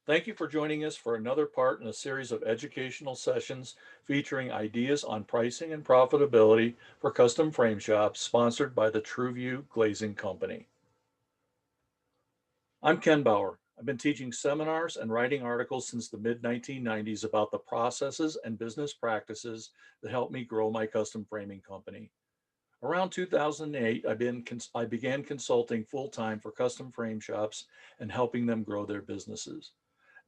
Thank you for joining us for another part in a series of educational sessions featuring ideas on pricing and profitability for custom frame shops, sponsored by the TrueView Glazing Company. I'm Ken Baur. I've been teaching seminars and writing articles since the mid 1990s about the processes and business practices that helped me grow my custom framing company. Around 2008, I began consulting full time for custom frame shops and helping them grow their businesses.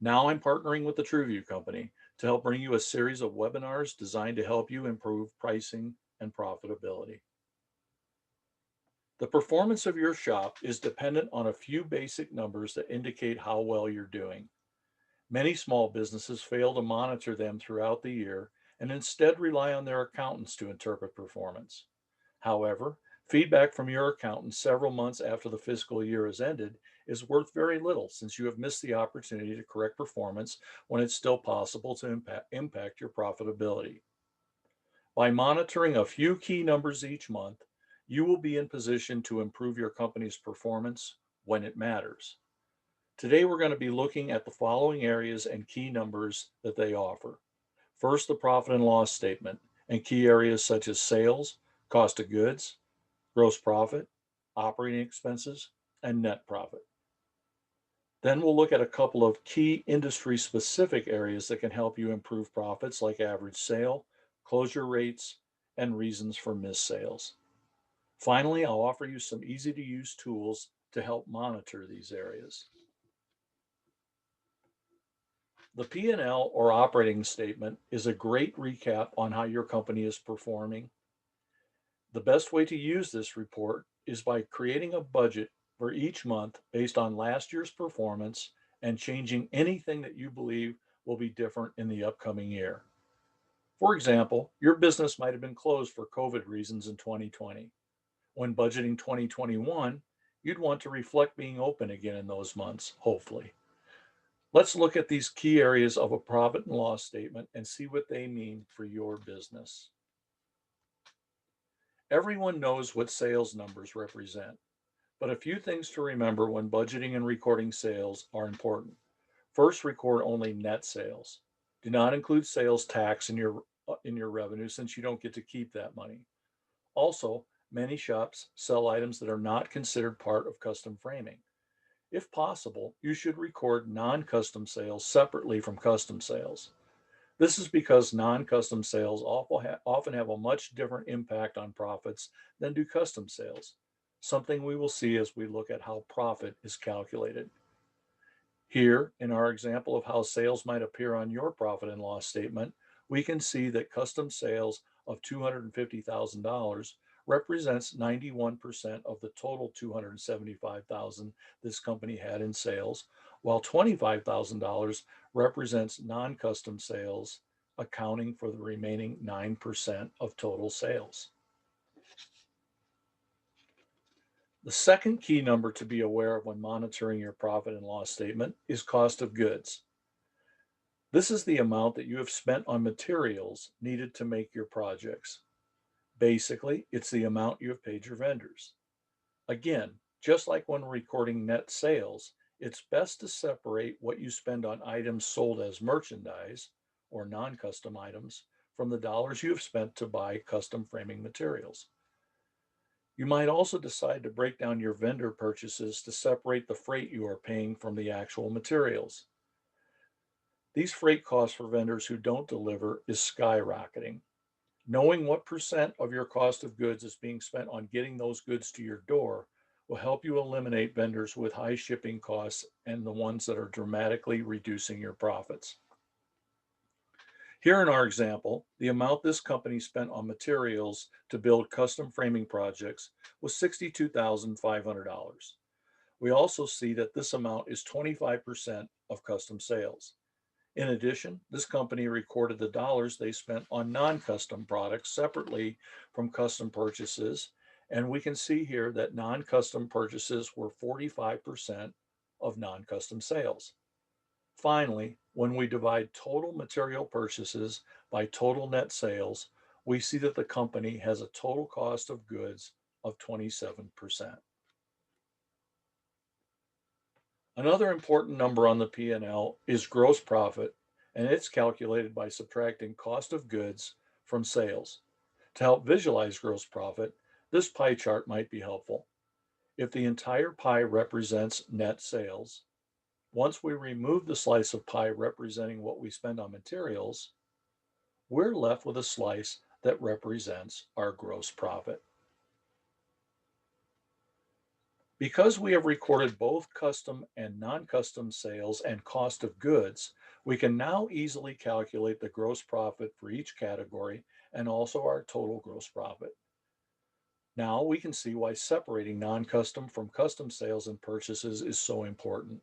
Now I'm partnering with the TrueView Company to help bring you a series of webinars designed to help you improve pricing and profitability. The performance of your shop is dependent on a few basic numbers that indicate how well you're doing. Many small businesses fail to monitor them throughout the year and instead rely on their accountants to interpret performance. However, feedback from your accountant several months after the fiscal year has ended is worth very little, since you have missed the opportunity to correct performance when it's still possible to impact your profitability. By monitoring a few key numbers each month, you will be in position to improve your company's performance when it matters. Today, we're going to be looking at the following areas and key numbers that they offer. First, the profit and loss statement and key areas such as sales, cost of goods, gross profit, operating expenses, and net profit. Then we'll look at a couple of key industry specific areas that can help you improve profits, like average sale, closure rates, and reasons for missed sales. Finally, I'll offer you some easy to use tools to help monitor these areas. The P&L or operating statement is a great recap on how your company is performing. The best way to use this report is by creating a budget for each month based on last year's performance and changing anything that you believe will be different in the upcoming year. For example, your business might have been closed for COVID reasons in 2020. When budgeting 2021, you'd want to reflect being open again in those months, hopefully. Let's look at these key areas of a profit and loss statement and see what they mean for your business. Everyone knows what sales numbers represent, but a few things to remember when budgeting and recording sales are important. First, record only net sales. Do not include sales tax in your revenue, since you don't get to keep that money. Also, many shops sell items that are not considered part of custom framing. If possible, you should record non-custom sales separately from custom sales. This is because non-custom sales often have a much different impact on profits than do custom sales, something we will see as we look at how profit is calculated. Here, in our example of how sales might appear on your profit and loss statement, we can see that custom sales of $250,000 represents 91% of the total $275,000 this company had in sales, while $25,000 represents non-custom sales, accounting for the remaining 9% of total sales. The second key number to be aware of when monitoring your profit and loss statement is cost of goods. This is the amount that you have spent on materials needed to make your projects. Basically, it's the amount you have paid your vendors. Again, just like when recording net sales, it's best to separate what you spend on items sold as merchandise or non-custom items from the dollars you have spent to buy custom framing materials. You might also decide to break down your vendor purchases to separate the freight you are paying from the actual materials. These freight costs for vendors who don't deliver is skyrocketing. Knowing what percent of your cost of goods is being spent on getting those goods to your door will help you eliminate vendors with high shipping costs and the ones that are dramatically reducing your profits. Here in our example, the amount this company spent on materials to build custom framing projects was $62,500. We also see that this amount is 25% of custom sales. In addition, this company recorded the dollars they spent on non-custom products separately from custom purchases, and we can see here that non-custom purchases were 45% of non-custom sales. Finally, when we divide total material purchases by total net sales, we see that the company has a total cost of goods of 27%. Another important number on the P&L is gross profit, and it's calculated by subtracting cost of goods from sales. To help visualize gross profit, this pie chart might be helpful. If the entire pie represents net sales, once we remove the slice of pie representing what we spend on materials, we're left with a slice that represents our gross profit. Because we have recorded both custom and non-custom sales and cost of goods, we can now easily calculate the gross profit for each category and also our total gross profit. Now we can see why separating non-custom from custom sales and purchases is so important.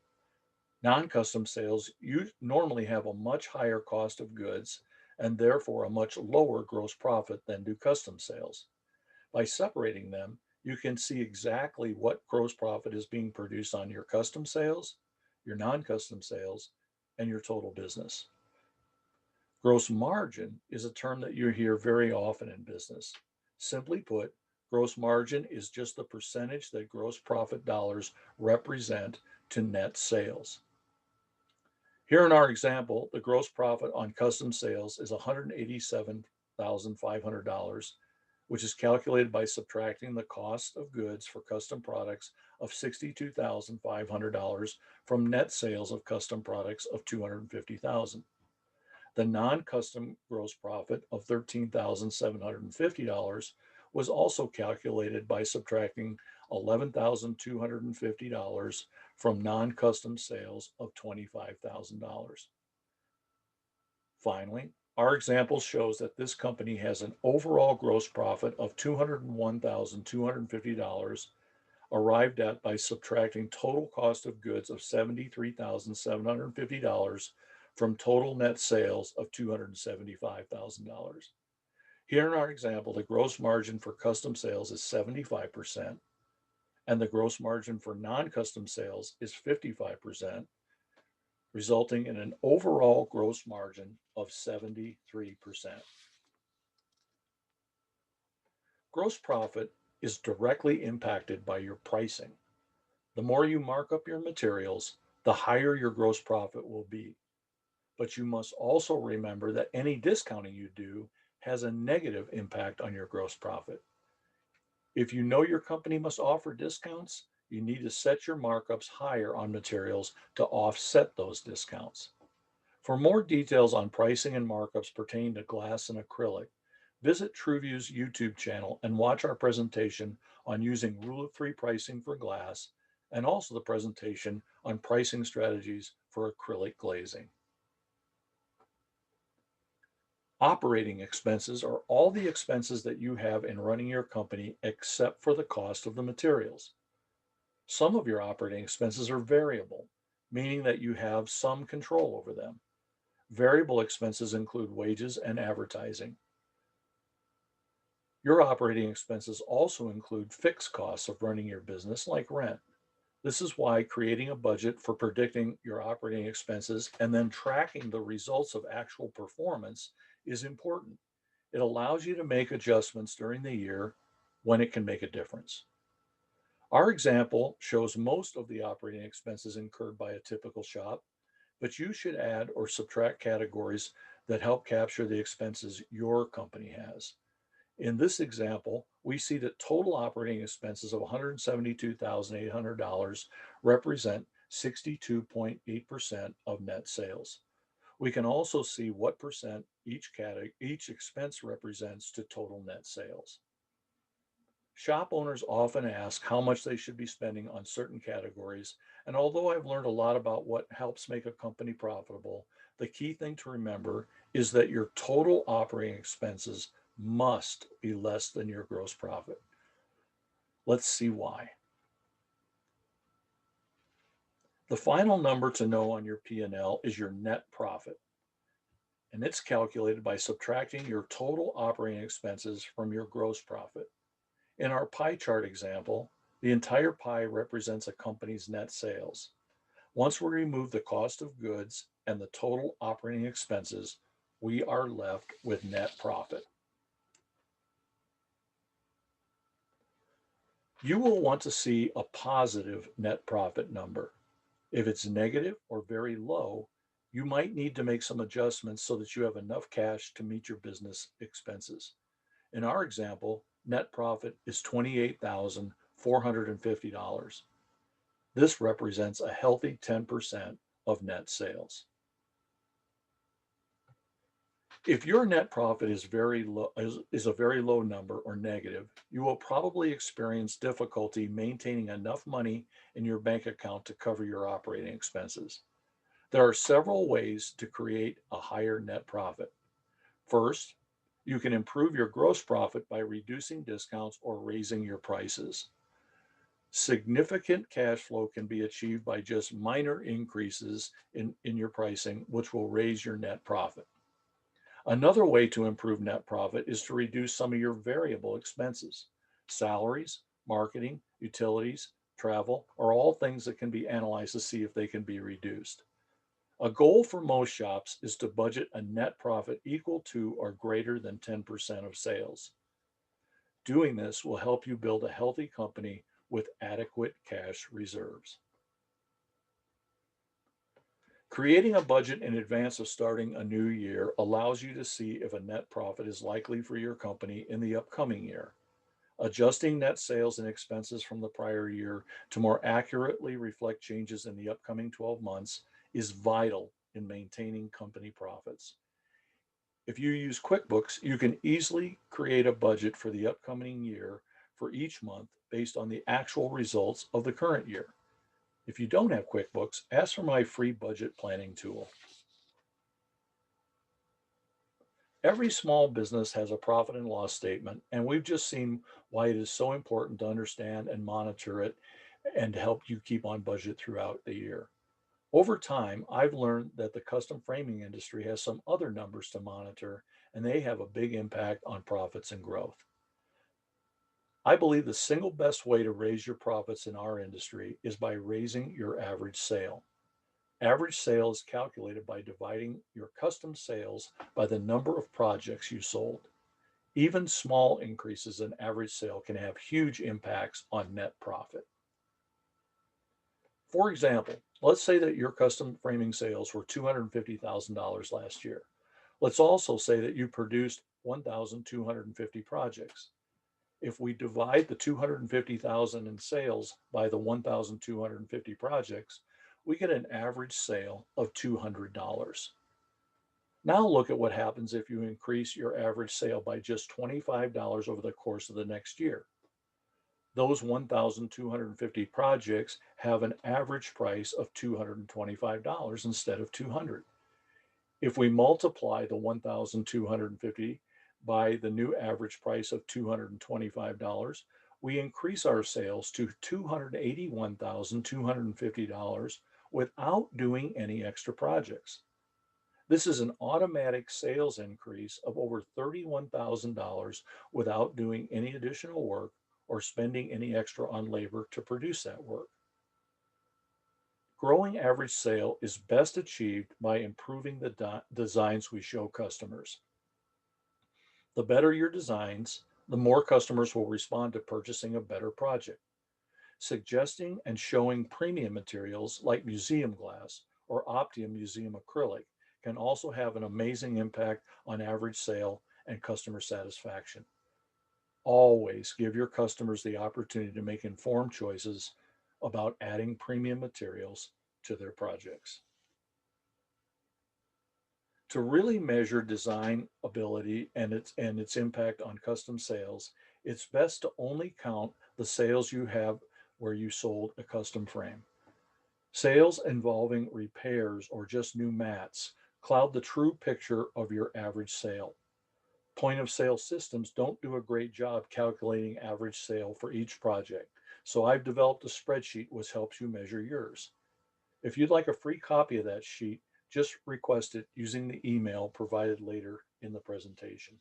Non-custom sales normally have a much higher cost of goods and therefore a much lower gross profit than do custom sales. By separating them, you can see exactly what gross profit is being produced on your custom sales, your non-custom sales, and your total business. Gross margin is a term that you hear very often in business. Simply put, gross margin is just the percentage that gross profit dollars represent to net sales. Here in our example, the gross profit on custom sales is $187,500, which is calculated by subtracting the cost of goods for custom products of $62,500 from net sales of custom products of $250,000. The non-custom gross profit of $13,750 was also calculated by subtracting $11,250 from non-custom sales of $25,000. Finally, our example shows that this company has an overall gross profit of $201,250 arrived at by subtracting total cost of goods of $73,750 from total net sales of $275,000. Here in our example, the gross margin for custom sales is 75%, and the gross margin for non-custom sales is 55%, resulting in an overall gross margin of 73%. Gross profit is directly impacted by your pricing. The more you mark up your materials, the higher your gross profit will be. But you must also remember that any discounting you do has a negative impact on your gross profit. If you know your company must offer discounts, you need to set your markups higher on materials to offset those discounts. For more details on pricing and markups pertaining to glass and acrylic, visit TrueView's YouTube channel and watch our presentation on using Rule of Three pricing for glass and also the presentation on pricing strategies for acrylic glazing. Operating expenses are all the expenses that you have in running your company except for the cost of the materials. Some of your operating expenses are variable, meaning that you have some control over them. Variable expenses include wages and advertising. Your operating expenses also include fixed costs of running your business, like rent. This is why creating a budget for predicting your operating expenses and then tracking the results of actual performance is important. It allows you to make adjustments during the year when it can make a difference. Our example shows most of the operating expenses incurred by a typical shop, but you should add or subtract categories that help capture the expenses your company has. In this example, we see that total operating expenses of $172,800 represent 62.8% of net sales. We can also see what percent each expense represents to total net sales. Shop owners often ask how much they should be spending on certain categories, and although I've learned a lot about what helps make a company profitable, the key thing to remember is that your total operating expenses must be less than your gross profit. Let's see why. The final number to know on your P&L is your net profit, and it's calculated by subtracting your total operating expenses from your gross profit. In our pie chart example, the entire pie represents a company's net sales. Once we remove the cost of goods and the total operating expenses, we are left with net profit. You will want to see a positive net profit number. If it's negative or very low, you might need to make some adjustments so that you have enough cash to meet your business expenses. In our example, net profit is $28,450. This represents a healthy 10% of net sales. If your net profit is very low, is a very low number or negative, you will probably experience difficulty maintaining enough money in your bank account to cover your operating expenses. There are several ways to create a higher net profit. First, you can improve your gross profit by reducing discounts or raising your prices. Significant cash flow can be achieved by just minor increases in your pricing, which will raise your net profit. Another way to improve net profit is to reduce some of your variable expenses. Salaries, marketing, utilities, travel are all things that can be analyzed to see if they can be reduced. A goal for most shops is to budget a net profit equal to or greater than 10% of sales. Doing this will help you build a healthy company with adequate cash reserves. Creating a budget in advance of starting a new year allows you to see if a net profit is likely for your company in the upcoming year. Adjusting net sales and expenses from the prior year to more accurately reflect changes in the upcoming 12 months is vital in maintaining company profits. If you use QuickBooks, you can easily create a budget for the upcoming year for each month based on the actual results of the current year. If you don't have QuickBooks, ask for my free budget planning tool. Every small business has a profit and loss statement, and we've just seen why it is so important to understand and monitor it and to help you keep on budget throughout the year. Over time, I've learned that the custom framing industry has some other numbers to monitor, and they have a big impact on profits and growth. I believe the single best way to raise your profits in our industry is by raising your average sale. Average sale is calculated by dividing your custom sales by the number of projects you sold. Even small increases in average sale can have huge impacts on net profit. For example, let's say that your custom framing sales were $250,000 last year. Let's also say that you produced 1,250 projects. If we divide the 250,000 in sales by the 1,250 projects, we get an average sale of $200. Now look at what happens if you increase your average sale by just $25 over the course of the next year. Those 1,250 projects have an average price of $225 instead of 200. If we multiply the 1,250 by the new average price of $225, we increase our sales to $281,250 without doing any extra projects. This is an automatic sales increase of over $31,000 without doing any additional work or spending any extra on labor to produce that work. Growing average sale is best achieved by improving the designs we show customers. The better your designs, the more customers will respond to purchasing a better project. Suggesting and showing premium materials like museum glass or Optium museum acrylic can also have an amazing impact on average sale and customer satisfaction. Always give your customers the opportunity to make informed choices about adding premium materials to their projects. To really measure design ability and its impact on custom sales, it's best to only count the sales you have where you sold a custom frame. Sales involving repairs or just new mats cloud the true picture of your average sale. Point of sale systems don't do a great job calculating average sale for each project, so I've developed a spreadsheet which helps you measure yours. If you'd like a free copy of that sheet, just request it using the email provided later in the presentation.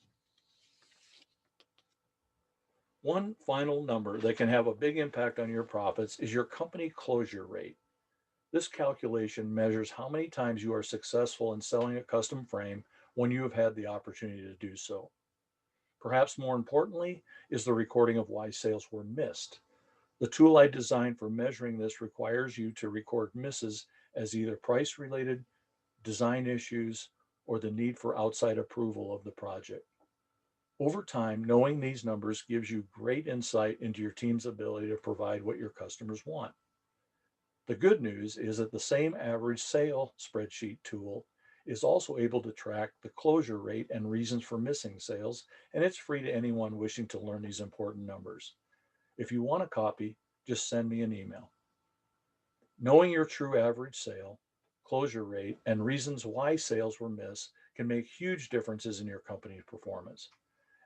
One final number that can have a big impact on your profits is your company closure rate. This calculation measures how many times you are successful in selling a custom frame when you have had the opportunity to do so. Perhaps more importantly is the recording of why sales were missed. The tool I designed for measuring this requires you to record misses as either price related, design issues, or the need for outside approval of the project. Over time, knowing these numbers gives you great insight into your team's ability to provide what your customers want. The good news is that the same average sale spreadsheet tool is also able to track the closure rate and reasons for missing sales, and it's free to anyone wishing to learn these important numbers. If you want a copy, just send me an email. Knowing your true average sale, closure rate, and reasons why sales were missed can make huge differences in your company's performance.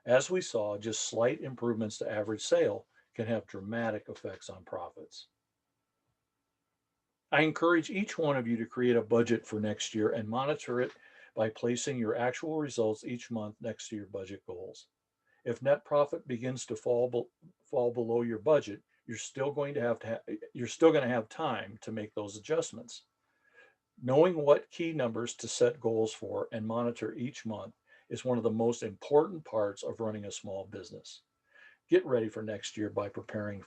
As we saw, just slight improvements to average sale can have dramatic effects on profits. I encourage each one of you to create a budget for next year and monitor it by placing your actual results each month next to your budget goals. If net profit begins to fall below your budget, you're still going to have time to make those adjustments. Knowing what key numbers to set goals for and monitor each month is one of the most important parts of running a small business. Get ready for next year by preparing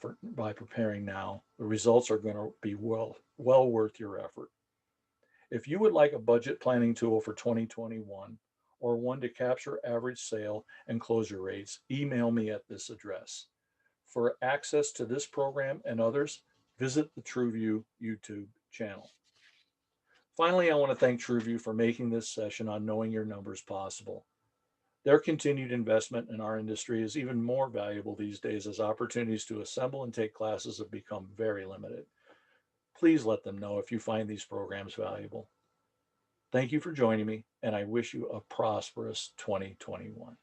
now. The results are going to be well worth your effort. If you would like a budget planning tool for 2021 or one to capture average sale and closure rates, email me at this address. For access to this program and others, visit the TrueView YouTube channel. Finally, I want to thank TrueView for making this session on knowing your numbers possible. Their continued investment in our industry is even more valuable these days as opportunities to assemble and take classes have become very limited. Please let them know if you find these programs valuable. Thank you for joining me, and I wish you a prosperous 2021.